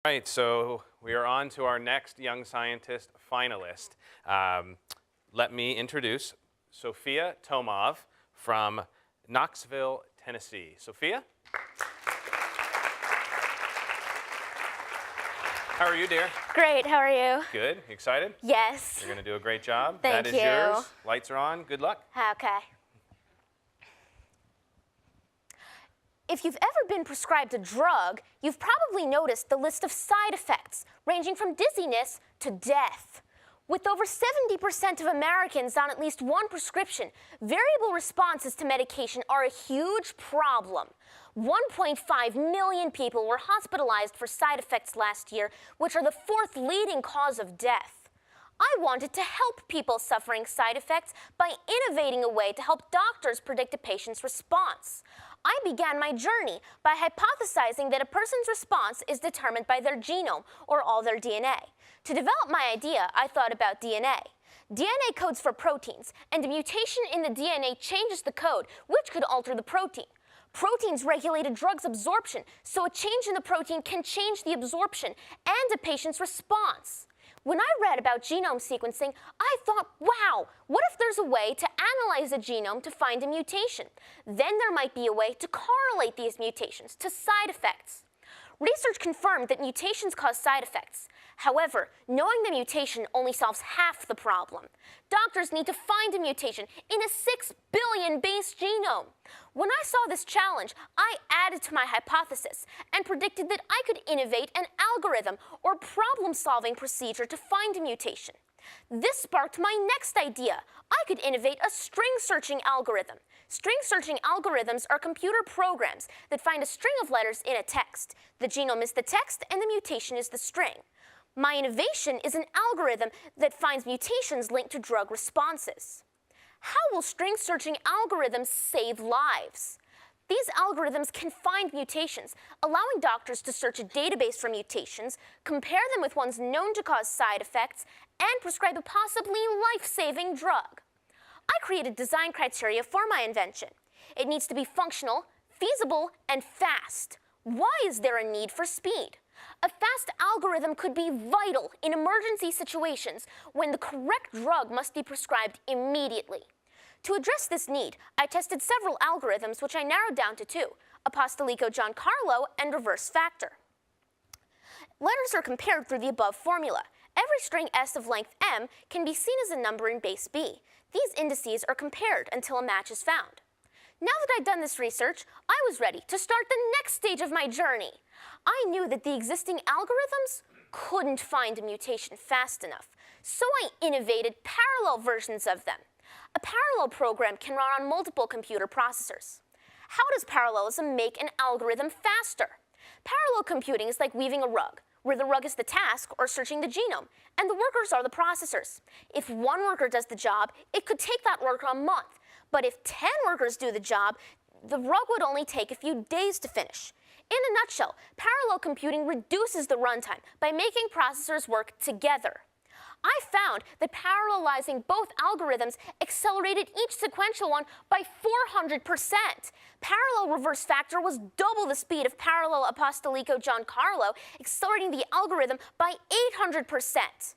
All right, so we are on to our next Young Scientist finalist. Let me introduce Sofia Tomov from Knoxville, Tennessee. Sofia? How are you, dear? Great, how are you? Good. Excited? Yes. You're going to do a great job. Thank That is you. yours. Lights are on. Good luck. Okay. If you've ever been prescribed a drug, you've probably noticed the list of side effects, ranging from dizziness to death. With over 70% of Americans on at least one prescription, variable responses to medication are a huge problem. 1.5 million people were hospitalized for side effects last year, which are the fourth leading cause of death. I wanted to help people suffering side effects by innovating a way to help doctors predict a patient's response. I began my journey by hypothesizing that a person's response is determined by their genome, or all their DNA. To develop my idea, I thought about DNA. DNA codes for proteins, and a mutation in the DNA changes the code, which could alter the protein. Proteins regulate a drug's absorption, so a change in the protein can change the absorption and a patient's response. When I read about genome sequencing, I thought, wow, what if there's a way to analyze a genome to find a mutation? Then there might be a way to correlate these mutations to side effects. Research confirmed that mutations cause side effects. However, knowing the mutation only solves half the problem. Doctors need to find a mutation in a 6 billion base genome. When I saw this challenge, I added to my hypothesis and predicted that I could innovate an algorithm or problem-solving procedure to find a mutation. This sparked my next idea. I could innovate a string-searching algorithm. String-searching algorithms are computer programs that find a string of letters in a text. The genome is the text and the mutation is the string. My innovation is an algorithm that finds mutations linked to drug responses. How will string-searching algorithms save lives? These algorithms can find mutations, allowing doctors to search a database for mutations, compare them with ones known to cause side effects, and prescribe a possibly life-saving drug. I created design criteria for my invention. It needs to be functional, feasible, and fast. Why is there a need for speed? A fast algorithm could be vital in emergency situations when the correct drug must be prescribed immediately. To address this need, I tested several algorithms, which I narrowed down to two: Apostolico-Giancarlo and reverse factor. Letters are compared through the above formula. Every string S of length m can be seen as a number in base B. These indices are compared until a match is found. Now that I'd done this research, I was ready to start the next stage of my journey. I knew that the existing algorithms couldn't find a mutation fast enough, so I innovated parallel versions of them. A parallel program can run on multiple computer processors. How does parallelism make an algorithm faster? Parallel computing is like weaving a rug, where the rug is the task or searching the genome, and the workers are the processors. If one worker does the job, it could take that worker a month. But if 10 workers do the job, the rug would only take a few days to finish. In a nutshell, parallel computing reduces the runtime by making processors work together. I found that parallelizing both algorithms accelerated each sequential one by 400%. Parallel reverse factor was double the speed of parallel Apostolico-Giancarlo, accelerating the algorithm by 800%.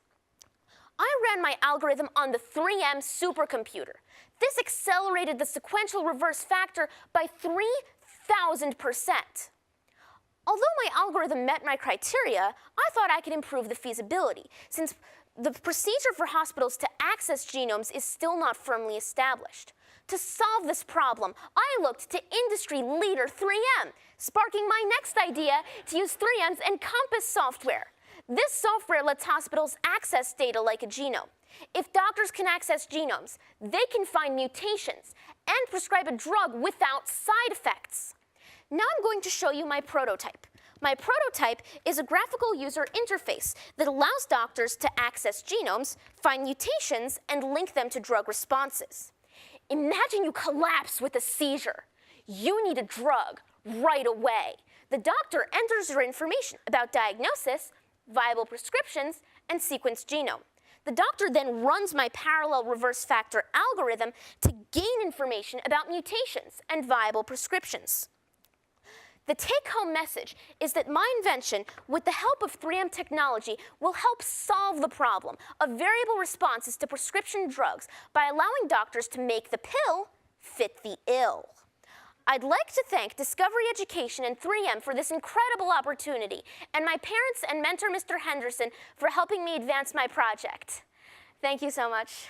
I ran my algorithm on the 3M supercomputer. This accelerated the sequential reverse factor by 3,000%. Although my algorithm met my criteria, I thought I could improve the feasibility, since the procedure for hospitals to access genomes is still not firmly established. To solve this problem, I looked to industry leader 3M, sparking my next idea to use 3M's Encompass software. This software lets hospitals access data like a genome. If doctors can access genomes, they can find mutations and prescribe a drug without side effects. Now I'm going to show you my prototype. My prototype is a graphical user interface that allows doctors to access genomes, find mutations, and link them to drug responses. Imagine you collapse with a seizure. You need a drug right away. The doctor enters your information about diagnosis, viable prescriptions, and sequenced genome. The doctor then runs my parallel reverse factor algorithm to gain information about mutations and viable prescriptions. The take-home message is that my invention, with the help of 3M technology, will help solve the problem of variable responses to prescription drugs by allowing doctors to make the pill fit the ill. I'd like to thank Discovery Education and 3M for this incredible opportunity, and my parents and mentor, Mr. Henderson, for helping me advance my project. Thank you so much.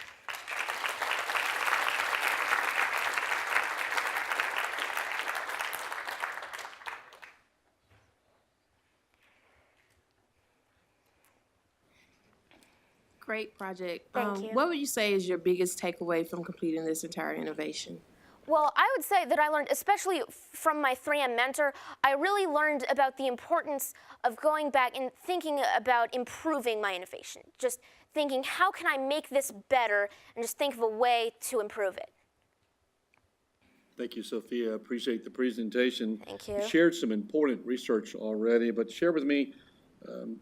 Great project. Thank you. What would you say is your biggest takeaway from completing this entire innovation? Well, I would say that I learned, especially from my 3M mentor, I really learned about the importance of going back and thinking about improving my innovation. Just thinking, how can I make this better, and just think of a way to improve it. Thank you, Sophia. I appreciate the presentation. Thank you. You shared some important research already, but share with me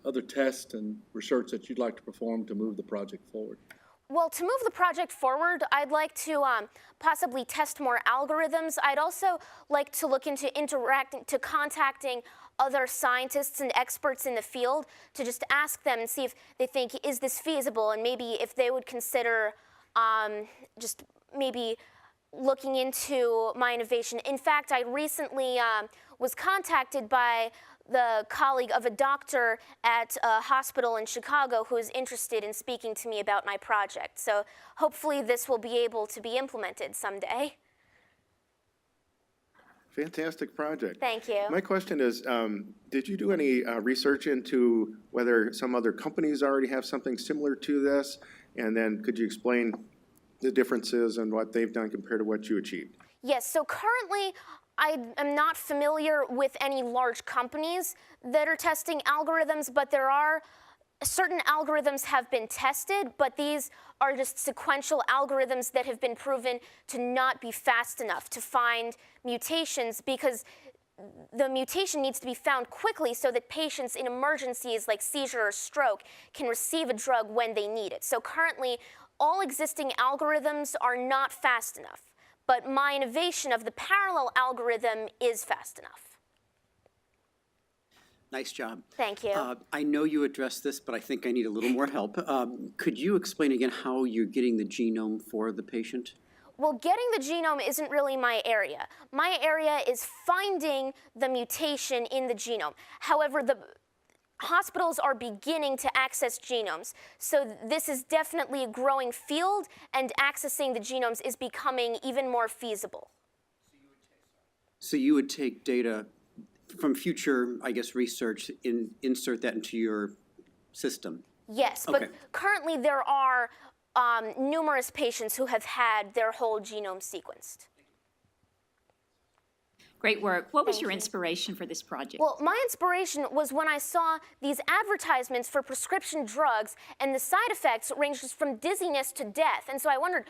other tests and research that you'd like to perform to move the project forward. Well, to move the project forward, I'd like to possibly test more algorithms. I'd also like to look into contacting other scientists and experts in the field to just ask them and see if they think, is this feasible? And maybe if they would consider just maybe looking into my innovation. In fact, I recently was contacted by the colleague of a doctor at a hospital in Chicago who is interested in speaking to me about my project. So hopefully this will be able to be implemented someday. Fantastic project. Thank you. My question is, did you do any research into whether some other companies already have something similar to this? And then could you explain the differences and what they've done compared to what you achieved? Yes, so currently I am not familiar with any large companies that are testing algorithms, but there are certain algorithms have been tested, but these are just sequential algorithms that have been proven to not be fast enough to find mutations, because the mutation needs to be found quickly so that patients in emergencies like seizure or stroke can receive a drug when they need it. So currently, all existing algorithms are not fast enough, but my innovation of the parallel algorithm is fast enough. Nice job. Thank you. I know you addressed this, but I think I need a little more help. Could you explain again how you're getting the genome for the patient? Well, getting the genome isn't really my area. My area is finding the mutation in the genome. However, the hospitals are beginning to access genomes. So this is definitely a growing field, and accessing the genomes is becoming even more feasible. So you would take data from future, I guess, research and insert that into your system? Yes, Okay. but currently there are numerous patients who have had their whole genome sequenced. Great work. What was Thank your you. inspiration for this project? Well, my inspiration was when I saw these advertisements for prescription drugs, and the side effects ranged from dizziness to death. And so I wondered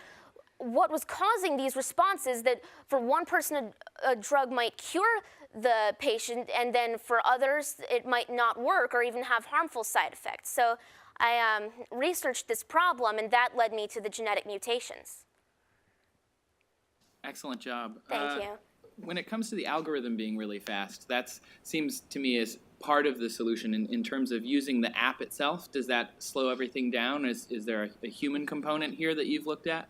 what was causing these responses, that for one person a drug might cure the patient, and then for others it might not work or even have harmful side effects. So I researched this problem, and that led me to the genetic mutations. Excellent job. Thank you. When it comes to the algorithm being really fast, that seems to me as part of the solution in terms of using the app itself. Does that slow everything down? Is there a human component here that you've looked at?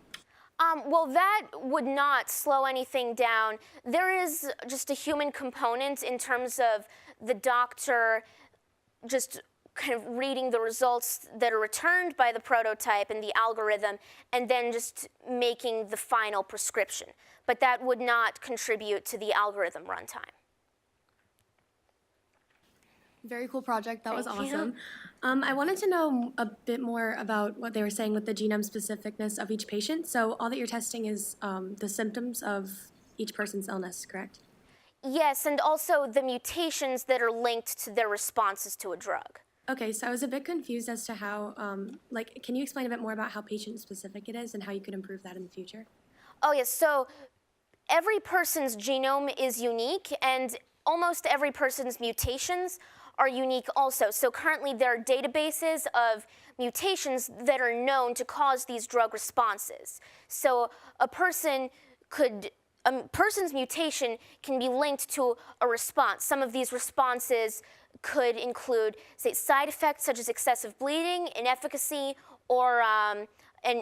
Well, that would not slow anything down. There is just a human component in terms of the doctor just kind of reading the results that are returned by the prototype and the algorithm, and then just making the final prescription. But that would not contribute to the algorithm runtime. Very cool project. That was Thank you. awesome. I wanted to know a bit more about what they were saying with the genome specificness of each patient. So all that you're testing is the symptoms of each person's illness, correct? Yes, and also the mutations that are linked to their responses to a drug. Okay, so I was a bit confused as to how, can you explain a bit more about how patient-specific it is and how you could improve that in the future? Oh, yes, so every person's genome is unique, and almost every person's mutations are unique also. So currently there are databases of mutations that are known to cause these drug responses. So a person could a person's mutation can be linked to a response. Some of these responses could include, say, side effects such as excessive bleeding, inefficacy, or an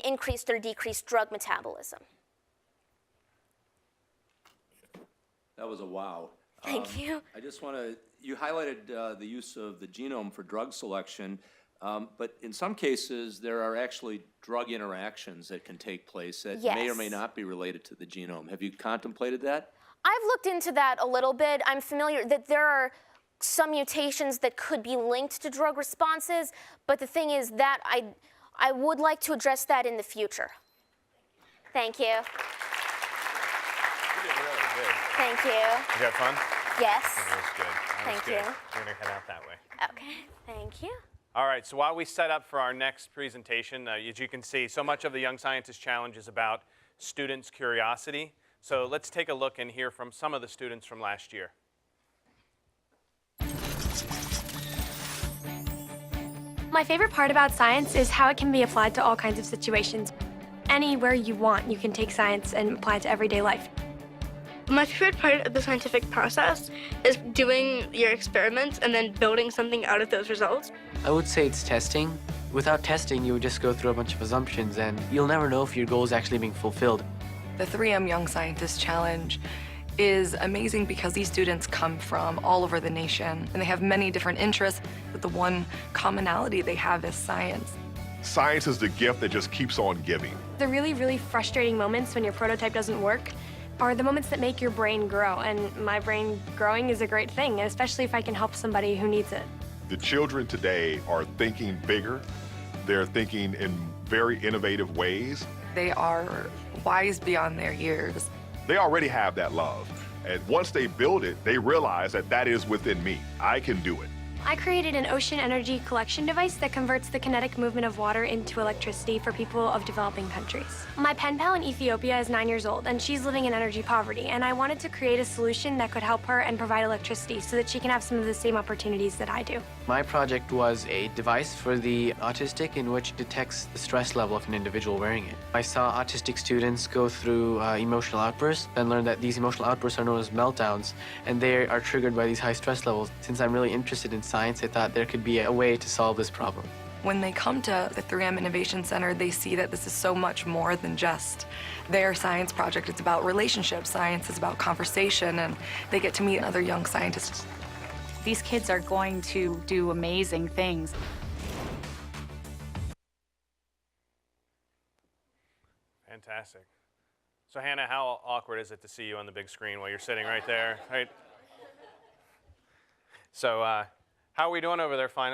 increased or decreased drug metabolism. That was a wow. Thank you. I just want to, you highlighted the use of the genome for drug selection, but in some cases there are actually drug interactions that can take place that may or may Yes. not be related to the genome. Have you contemplated that? I've looked into that a little bit. I'm familiar that there are some mutations that could be linked to drug responses, but the thing is that I would like to address that in the future. Thank you. You did really good. Thank you. Did you have fun? Yes. That was good. That was Thank good. you. We're going to head out that way. Okay, thank you. All right, so while we set up for our next presentation, as you can see, so much of the Young Scientist Challenge is about students' curiosity. So let's take a look and hear from some of the students from last year. My favorite part about science is how it can be applied to all kinds of situations. Anywhere you want, you can take science and apply it to everyday life. My favorite part of the scientific process is doing your experiments and then building something out of those results. I would say it's testing. Without testing, you would just go through a bunch of assumptions and you'll never know if your goal is actually being fulfilled. The 3M Young Scientist Challenge is amazing because these students come from all over the nation and they have many different interests, but the one commonality they have is science. Science is the gift that just keeps on giving. The really, really frustrating moments when your prototype doesn't work are the moments that make your brain grow, and my brain growing is a great thing, especially if I can help somebody who needs it. The children today are thinking bigger. They're thinking in very innovative ways. They are wise beyond their years. They already have that love. And once they build it, they realize that that is within me. I can do it. I created an ocean energy collection device that converts the kinetic movement of water into electricity for people of developing countries. My pen pal in Ethiopia is 9 years old, and she's living in energy poverty, and I wanted to create a solution that could help her and provide electricity so that she can have some of the same opportunities that I do. My project was a device for the autistic in which detects the stress level of an individual wearing it. I saw autistic students go through emotional outbursts and learned that these emotional outbursts are known as meltdowns, and they are triggered by these high stress levels. Since I'm really interested in science, I thought there could be a way to solve this problem. When they come to the 3M Innovation Center, they see that this is so much more than just their science project. It's about relationships. Science is about conversation, and they get to meet other young scientists. These kids are going to do amazing things. Fantastic. So Hannah, how awkward is it to see you on the big screen while you're sitting right there, right? So how are we doing over there, finally?